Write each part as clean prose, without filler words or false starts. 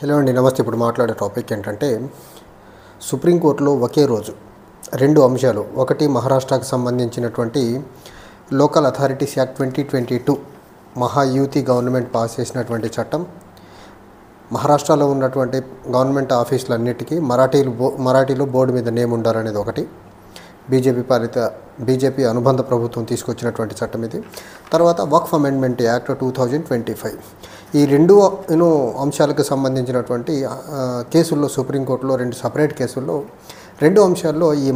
Hello అండి, నమస్తే. ఇప్పుడు మాట్లాడే టాపిక్ ఏంటంటే సుప్రీంకోర్టులో ఒకే రోజు రెండు అంశాలు. ఒకటి, మహారాష్ట్రకు సంబంధించినటువంటి local authorities act 2022 Mahayuti government pass చేసినటువంటి చట్టం మహారాష్ట్రలో ఉన్నటువంటి గవర్నమెంట్ ఆఫీసులన్నిటికీ మరాఠీలో బోర్డు మీద నేమ్ ఉండాలనేది ఒకటి. బీజేపీ అనుబంధ ప్రభుత్వం తీసుకొచ్చినటువంటి చట్టం ఇది. తర్వాత వక్ఫ్ అమెండ్మెంట్ యాక్ట్ 2025. ఈ రెండు అంశాలకు సంబంధించినటువంటి కేసుల్లో సుప్రీంకోర్టులో రెండు సపరేట్ కేసుల్లో రెండు అంశాల్లో ఈ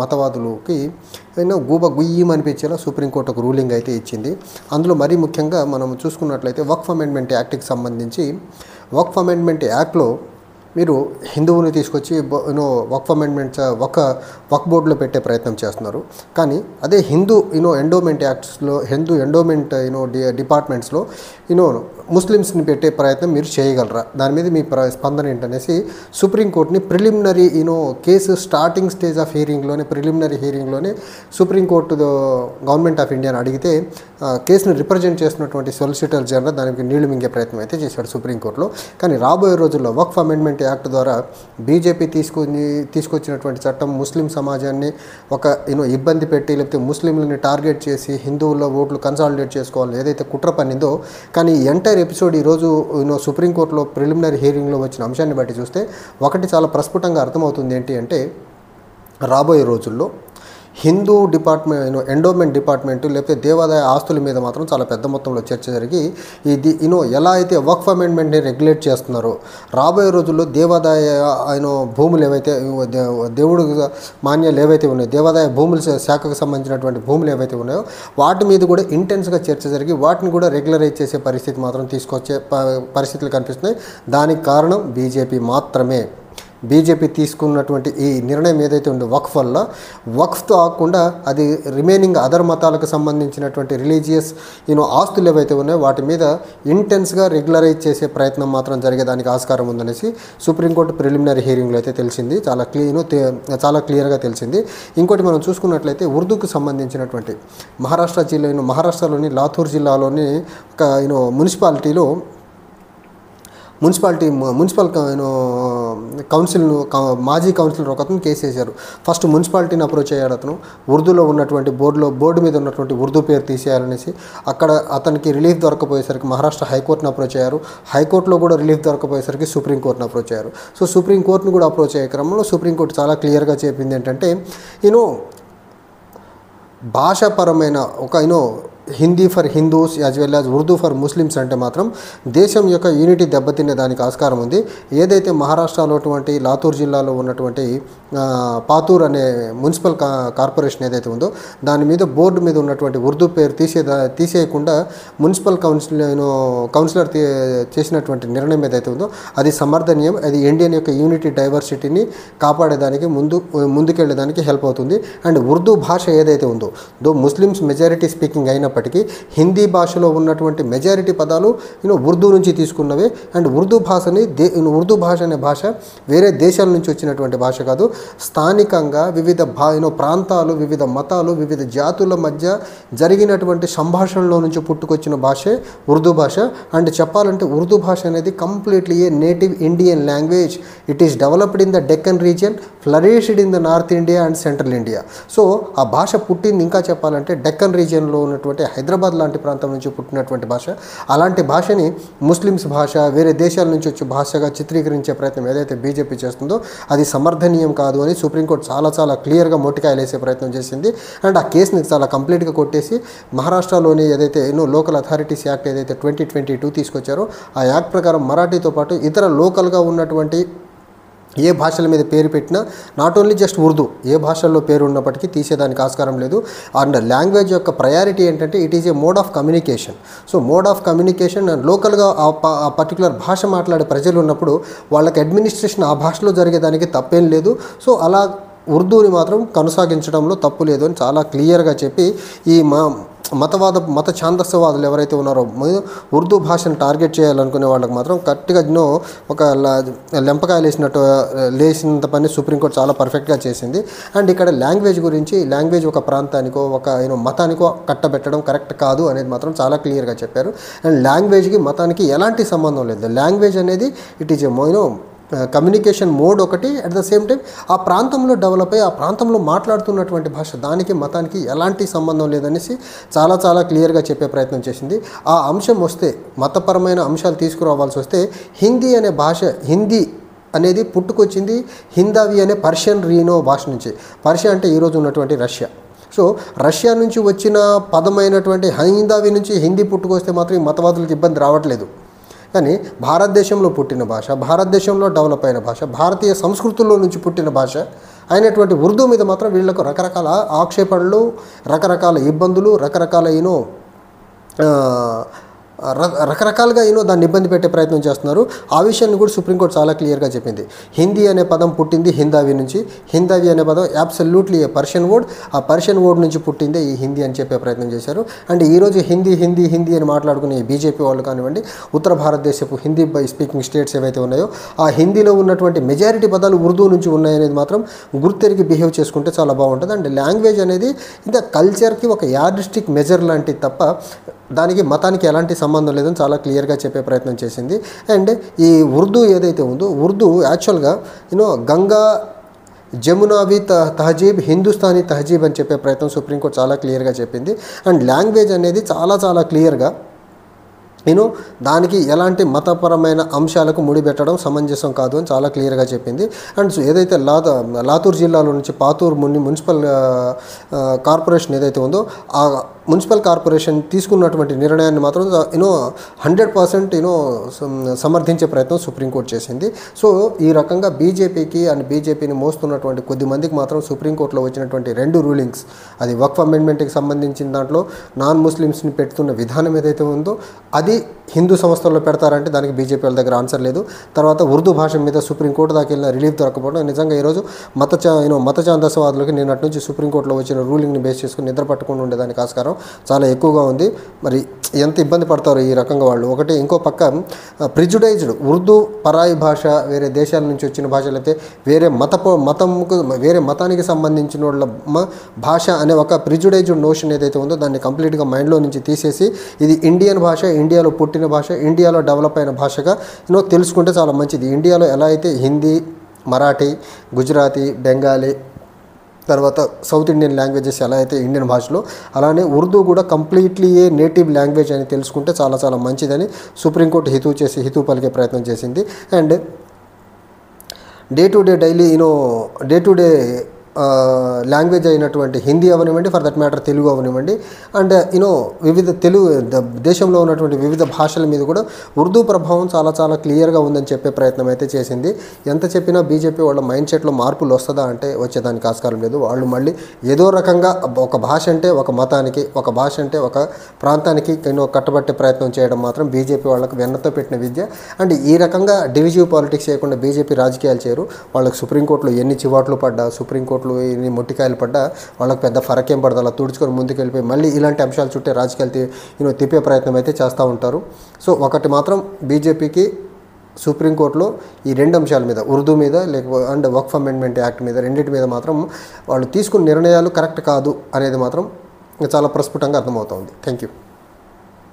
మతవాదులకి గుయ్యమనిపించేలా సుప్రీంకోర్టు ఒక రూలింగ్ అయితే ఇచ్చింది. అందులో మరీ ముఖ్యంగా మనం చూసుకున్నట్లయితే వక్ఫ్ అమెండ్మెంట్ యాక్ట్కి సంబంధించి వక్ఫ్ అమెండ్మెంట్ యాక్ట్లో మీరు హిందువుని తీసుకొచ్చి వక్ఫ్ అమెండ్మెంట్స్ వక్ఫ్ బోర్డులో పెట్టే ప్రయత్నం చేస్తున్నారు. కానీ అదే హిందూ ఎండోమెంట్ యాక్ట్స్లో ఎండోమెంట్ డిపార్ట్మెంట్స్లో ముస్లిమ్స్ని పెట్టే ప్రయత్నం మీరు చేయగలరా? దాని మీద మీ స్పందన ఏంటనేసి సుప్రీంకోర్టుని preliminary case starting stage of preliminary హీరింగ్లోనే సుప్రీంకోర్టు గవర్నమెంట్ ఆఫ్ ఇండియాని అడిగితే కేసును రిప్రజెంట్ చేస్తున్నటువంటి సొలిసిటర్ జనరల్ దానికి నీళ్లు మింగే ప్రయత్నం అయితే చేశాడు సుప్రీంకోర్టులో. కానీ రాబోయే రోజుల్లో వక్ఫ్ అమెండ్మెంట్ యాక్ట్ ద్వారా బీజేపీ తీసుకొచ్చినటువంటి చట్టం ముస్లిం సమాజాన్ని ఒక ఇబ్బంది పెట్టి లేకపోతే ముస్లింలని టార్గెట్ చేసి హిందువుల ఓట్లు కన్సాలిడేట్ చేసుకోవాలని ఏదైతే కుట్ర పన్నిందో, కానీ ఎంటైర్ ఎపిసోడ్ ఈరోజు సుప్రీంకోర్టులో ప్రిలిమినరీ హియరింగ్లో వచ్చిన అంశాన్ని బట్టి చూస్తే ఒకటి చాలా ప్రస్ఫుటంగా అర్థమవుతుంది. ఏంటి అంటే రాబోయే రోజుల్లో హిందూ ఎండోమెంట్ డిపార్ట్మెంటు లేకపోతే దేవాదాయ ఆస్తుల మీద మాత్రం చాలా పెద్ద మొత్తంలో చర్చ జరిగి ఇది ఎలా అయితే వక్ఫ్ అమెండ్మెంట్ని రెగ్యులేట్ చేస్తున్నారో రాబోయే రోజుల్లో దేవాదాయ భూములు ఏవైతే దేవుడు మాన్యాలు ఏవైతే ఉన్నాయో దేవాదాయ భూముల శాఖకు సంబంధించినటువంటి భూములు ఏవైతే ఉన్నాయో వాటి మీద కూడా ఇంటెన్స్గా చర్చ జరిగి వాటిని కూడా రెగ్యులరైజ్ చేసే పరిస్థితి మాత్రం తీసుకొచ్చే పరిస్థితులు కనిపిస్తున్నాయి. దానికి కారణం బీజేపీ మాత్రమే. బీజేపీ తీసుకున్నటువంటి ఈ నిర్ణయం ఏదైతే ఉందో వక్ఫ్ వల్ల వక్ఫ్తో ఆకుండా అది రిమైనింగ్ అదర్ మతాలకు సంబంధించినటువంటి రిలీజియస్ ఆస్తులు ఏవైతే ఉన్నాయో వాటి మీద ఇంటెన్స్గా రెగ్యులరైజ్ చేసే ప్రయత్నం మాత్రం జరిగేదానికి ఆస్కారం ఉందనేసి సుప్రీంకోర్టు ప్రిలిమినరీ హియరింగ్లో అయితే తెలిసింది. చాలా క్లియర్గా తెలిసింది. ఇంకోటి మనం చూసుకున్నట్లయితే ఉర్దూకు సంబంధించినటువంటి మహారాష్ట్రలోని లాతూర్ జిల్లాలోని ఒక మున్సిపల్ కౌన్సిల్ను మాజీ కౌన్సిలర్ ఒక అతను కేసు వేశారు. ఫస్ట్ మున్సిపాలిటీని అప్రోచ్ అయ్యాడు అతను. ఉర్దూలో ఉన్నటువంటి బోర్డు మీద ఉన్నటువంటి ఉర్దూ పేరు తీసేయాలనేసి అక్కడ అతనికి రిలీఫ్ దొరకపోయేసరికి మహారాష్ట్ర హైకోర్టును అప్రోచ్ అయ్యారు. హైకోర్టులో కూడా రిలీఫ్ దొరకపోయేసరికి సుప్రీంకోర్టును అప్రోచ్ అయ్యారు. సో సుప్రీంకోర్టును కూడా అప్రోచ్ అయ్యే క్రమంలో సుప్రీంకోర్టు చాలా క్లియర్గా చెప్పింది ఏంటంటే భాషాపరమైన ఒక Hindi for Hindus as well as Urdu for Muslims అంటే మాత్రం దేశం యొక్క యూనిటీ దెబ్బతినే దానికి ఆస్కారం ఉంది. ఏదైతే మహారాష్ట్రలో లాతూర్ జిల్లాలో ఉన్నటువంటి పాతూర్ అనే మున్సిపల్ కార్పొరేషన్ ఏదైతే ఉందో దాని మీద బోర్డు మీద ఉన్నటువంటి ఉర్దూ పేరు తీసేయకుండా మున్సిపల్ కౌన్సిలర్ చేసినటువంటి నిర్ణయం ఏదైతే ఉందో అది సమర్థనీయం. అది ఇండియన్ యొక్క యూనిటీ డైవర్సిటీని కాపాడేదానికి ముందుకెళ్ళేదానికి హెల్ప్ అవుతుంది. అండ్ ఉర్దూ భాష ఏదైతే ఉందో ముస్లిమ్స్ మెజారిటీ స్పీకింగ్ అయినప్పటికీ హిందీ భాషలో ఉన్నటువంటి మెజారిటీ పదాలు ఉర్దూ నుంచి తీసుకున్నవే. అండ్ ఉర్దూ భాష అనే భాష వేరే దేశాల నుంచి వచ్చినటువంటి భాష కాదు. స్థానికంగా వివిధ ప్రాంతాలు, వివిధ మతాలు, వివిధ జాతుల మధ్య జరిగినటువంటి సంభాషణలో నుంచి పుట్టుకొచ్చిన భాషే ఉర్దూ భాష. అండ్ చెప్పాలంటే ఉర్దూ భాష అనేది completely A native Indian language. It is developed in the Deccan region, flourished in the north India and central India. So ఆ భాష పుట్టింది ఇంకా చెప్పాలంటే డెక్కన్ రీజియన్లో ఉన్నటువంటి హైదరాబాద్ లాంటి ప్రాంతం నుంచి పుట్టినటువంటి భాష. అలాంటి భాషని ముస్లిమ్స్ భాష, వేరే దేశాల నుంచి వచ్చే భాషగా చిత్రీకరించే ప్రయత్నం ఏదైతే బీజేపీ చేస్తుందో అది సమర్థనీయం కాదు అని సుప్రీంకోర్టు చాలా క్లియర్గా మొట్టికాయలు వేసే ప్రయత్నం చేసింది. అండ్ ఆ కేసుని చాలా కంప్లీట్గా కొట్టేసి మహారాష్ట్రలోని ఏదైతే లోకల్ అథారిటీస్ యాక్ట్ ఏదైతే 2022 తీసుకొచ్చారో ఆ యాక్ట్ ప్రకారం మరాఠీతో పాటు ఇతర లోకల్గా ఉన్నటువంటి ఏ భాషల మీద పేరు పెట్టినా నాట్ ఓన్లీ జస్ట్ ఉర్దూ ఏ భాషల్లో పేరు ఉన్నప్పటికీ తీసేదానికి ఆస్కారం లేదు. అండ్ లాంగ్వేజ్ యొక్క ప్రయారిటీ ఏంటంటే it is a mode of communication. So mode of communication and లోకల్గా ఆ పర్టికులర్ భాష మాట్లాడే ప్రజలు ఉన్నప్పుడు వాళ్ళకి అడ్మినిస్ట్రేషన్ ఆ భాషలో జరిగేదానికి తప్పేం లేదు. సో అలా ఉర్దూని మాత్రం కొనసాగించడంలో తప్పు లేదు అని చాలా క్లియర్గా చెప్పి మత ఛాందస్యవాదులు ఎవరైతే ఉన్నారో ఉర్దూ భాషను టార్గెట్ చేయాలనుకునే వాళ్ళకి మాత్రం గట్టిగా ఒక లెంపకాయలు లేసినంత పని సుప్రీంకోర్టు చాలా పర్ఫెక్ట్గా చేసింది. అండ్ ఇక్కడ లాంగ్వేజ్ ఒక ప్రాంతానికో ఒక మతానికో కట్టబెట్టడం కరెక్ట్ కాదు అనేది మాత్రం చాలా క్లియర్గా చెప్పారు. అండ్ లాంగ్వేజ్కి మతానికి ఎలాంటి సంబంధం లేదు. లాంగ్వేజ్ అనేది ఇట్ ఈజ్ కమ్యూనికేషన్ మోడ్ ఒకటి, అట్ ద సేమ్ టైం ఆ ప్రాంతంలో డెవలప్ అయ్యి ఆ ప్రాంతంలో మాట్లాడుతున్నటువంటి భాష, దానికి మతానికి ఎలాంటి సంబంధం లేదనేసి చాలా చాలా క్లియర్గా చెప్పే ప్రయత్నం చేసింది. ఆ అంశం వస్తే, మతపరమైన అంశాలు తీసుకురావాల్సి వస్తే, హిందీ అనే భాష, హిందీ అనేది పుట్టుకొచ్చింది హిందావి అనే పర్షియన్ రీనో భాష నుంచి. పర్షియా అంటే ఈరోజు ఉన్నటువంటి రష్యా. సో రష్యా నుంచి వచ్చిన పదమైనటువంటి హిందావి నుంచి హిందీ పుట్టుకొస్తే మాత్రం ఈ మతవాదులకు ఇబ్బంది రావట్లేదు. కానీ భారతదేశంలో పుట్టిన భాష, భారతదేశంలో డెవలప్ అయిన భాష, భారతీయ సంస్కృతుల్లో నుంచి పుట్టిన భాష అయినటువంటి ఉర్దూ మీద మాత్రం వీళ్ళకు రకరకాల ఆక్షేపణలు, రకరకాల ఇబ్బందులు, రకరకాల రకరకాలుగా దాన్ని ఇబ్బంది పెట్టే ప్రయత్నం చేస్తున్నారు. ఆ విషయాన్ని కూడా సుప్రీంకోర్టు చాలా క్లియర్గా చెప్పింది. హిందీ అనే పదం పుట్టింది హిందావి నుంచి. హిందావి అనే పదం అబ్సల్యూట్లీ ఏ పర్షియన్ వర్డ్. ఆ పర్షియన్ వర్డ్ నుంచి పుట్టిందే ఈ హిందీ అని చెప్పే ప్రయత్నం చేశారు. అండ్ ఈరోజు హిందీ అని మాట్లాడుకునే బీజేపీ వాళ్ళు కానివ్వండి, ఉత్తర భారతదేశపు హిందీ స్పీకింగ్ స్టేట్స్ ఏవైతే ఉన్నాయో ఆ హిందీలో ఉన్నటువంటి మెజారిటీ పదాలు ఉర్దూ నుంచి ఉన్నాయనేది మాత్రం గుర్తెరిగి బిహేవ్ చేసుకుంటే చాలా బాగుంటుంది. అండ్ లాంగ్వేజ్ అనేది ఇంత కల్చర్కి ఒక యార్డిస్టిక్ మెజర్ లాంటిది తప్ప దానికి మతానికి ఎలాంటి సంబంధం లేదని చాలా క్లియర్గా చెప్పే ప్రయత్నం చేసింది. అండ్ ఈ ఉర్దూ ఏదైతే ఉందో, ఉర్దూ యాక్చువల్గా గంగా జమునావి తహజీబ్, హిందుస్థానీ తహజీబ్ అని చెప్పే ప్రయత్నం సుప్రీంకోర్టు చాలా క్లియర్గా చెప్పింది. అండ్ లాంగ్వేజ్ అనేది చాలా చాలా క్లియర్గా దానికి ఎలాంటి మతపరమైన అంశాలకు ముడిపెట్టడం సమంజసం కాదు అని చాలా క్లియర్గా చెప్పింది. అండ్ ఏదైతే లాతూర్ జిల్లాలో నుంచి పాతూర్ మున్సిపల్ కార్పొరేషన్ ఏదైతే ఉందో ఆ మున్సిపల్ కార్పొరేషన్ తీసుకున్నటువంటి నిర్ణయాన్ని మాత్రం 100% సమర్థించే ప్రయత్నం సుప్రీంకోర్టు చేసింది. సో ఈ రకంగా బీజేపీని మోస్తున్నటువంటి కొద్ది మందికి మాత్రం సుప్రీంకోర్టులో వచ్చినటువంటి 2 రూలింగ్స్, అది వక్ఫ్ అమెండ్మెంట్కి సంబంధించిన దాంట్లో నాన్ ముస్లిమ్స్ని పెడుతున్న విధానం ఏదైతే ఉందో అది హిందూ సంస్థల్లో పెడతారంటే దానికి బీజేపీ వాళ్ళ దగ్గర ఆన్సర్ లేదు. తర్వాత ఉర్దూ భాష మీద సుప్రీంకోర్టు దాకా వెళ్ళిన రిలీఫ్ దొరకపోవడం, నిజంగా ఈరోజు మత ఛాందస్యవాదులకి నిన్నటి నుంచి సుప్రీంకోర్టులో వచ్చిన రూలింగ్ని బేస్ చేసుకుని నిద్ర పట్టుకుని ఉండేదానికి ఆస్కారం చాలా ఎక్కువగా ఉంది. మరి ఎంత ఇబ్బంది పడతారో ఈ రకంగా వాళ్ళు. ఒకటి, ఇంకో పక్క ప్రిజుడైజ్డ్ ఉర్దూ పరాయి భాష, వేరే దేశాల నుంచి వచ్చిన భాషలు అయితే వేరే మతానికి సంబంధించిన వాళ్ళ భాష అనే ఒక ప్రిజుడైజ్డ్ నోషన్ ఏదైతే ఉందో దాన్ని కంప్లీట్గా మైండ్లో నుంచి తీసేసి ఇది ఇండియన్ భాష, ఇండియాలో పుట్టిన భాష, ఇండియాలో డెవలప్ అయిన భాషగా తెలుసుకుంటే చాలా మంచిది. ఇండియాలో ఎలా అయితే హిందీ, మరాఠీ, గుజరాతీ, బెంగాలీ, తర్వాత సౌత్ ఇండియన్ లాంగ్వేజెస్ ఎలా అయితే ఇండియన్ భాషలో, అలానే ఉర్దూ కూడా కంప్లీట్లీ ఏ నేటివ్ లాంగ్వేజ్ అని తెలుసుకుంటే చాలా చాలా మంచిదని సుప్రీంకోర్టు హితవు పలికే ప్రయత్నం చేసింది. And day to day language అయినటువంటి హిందీ అవనివ్వండి, ఫర్ దట్ మ్యాటర్ తెలుగు అవనివ్వండి, అండ్ వివిధ దేశంలో ఉన్నటువంటి వివిధ భాషల మీద కూడా ఉర్దూ ప్రభావం చాలా చాలా క్లియర్గా ఉందని చెప్పే ప్రయత్నం అయితే చేసింది. ఎంత చెప్పినా బీజేపీ వాళ్ళ మైండ్ సెట్లో మార్పులు వస్తుందా అంటే వచ్చేదానికి ఆస్కారం లేదు. వాళ్ళు మళ్ళీ ఏదో రకంగా ఒక భాష అంటే ఒక మతానికి, ఒక భాష అంటే ఒక ప్రాంతానికి కట్టబట్టే ప్రయత్నం చేయడం మాత్రం బీజేపీ వాళ్ళకి వెన్నతో పెట్టిన విద్య. అండ్ ఈ రకంగా డివిజివ్ పాలిటిక్స్ చేయకుండా బీజేపీ రాజకీయాలు చేయరు. వాళ్ళకి సుప్రీంకోర్టులో ఎన్ని చివాట్లు పడ్డా, సుప్రీంకోర్టులో ఎన్ని మొట్టికాయలు పడ్డా వాళ్ళకి పెద్ద ఫరకేం పడదు. అలా తుడుచుకొని ముందుకు వెళ్ళిపోయి మళ్ళీ ఇలాంటి అంశాలు చుట్టే రాజకీయాలు తిప్పే ప్రయత్నం అయితే చేస్తూ ఉంటారు. సో ఒకటి మాత్రం బీజేపీకి సుప్రీంకోర్టులో ఈ 2 అంశాల మీద, ఉర్దూ మీద అండ్ వక్ఫ్ అమెండ్మెంట్ యాక్ట్ మీద, రెండింటి మీద మాత్రం వాళ్ళు తీసుకున్న నిర్ణయాలు కరెక్ట్ కాదు అనేది మాత్రం చాలా ప్రస్ఫుటంగా అర్థమవుతుంది. Thank you.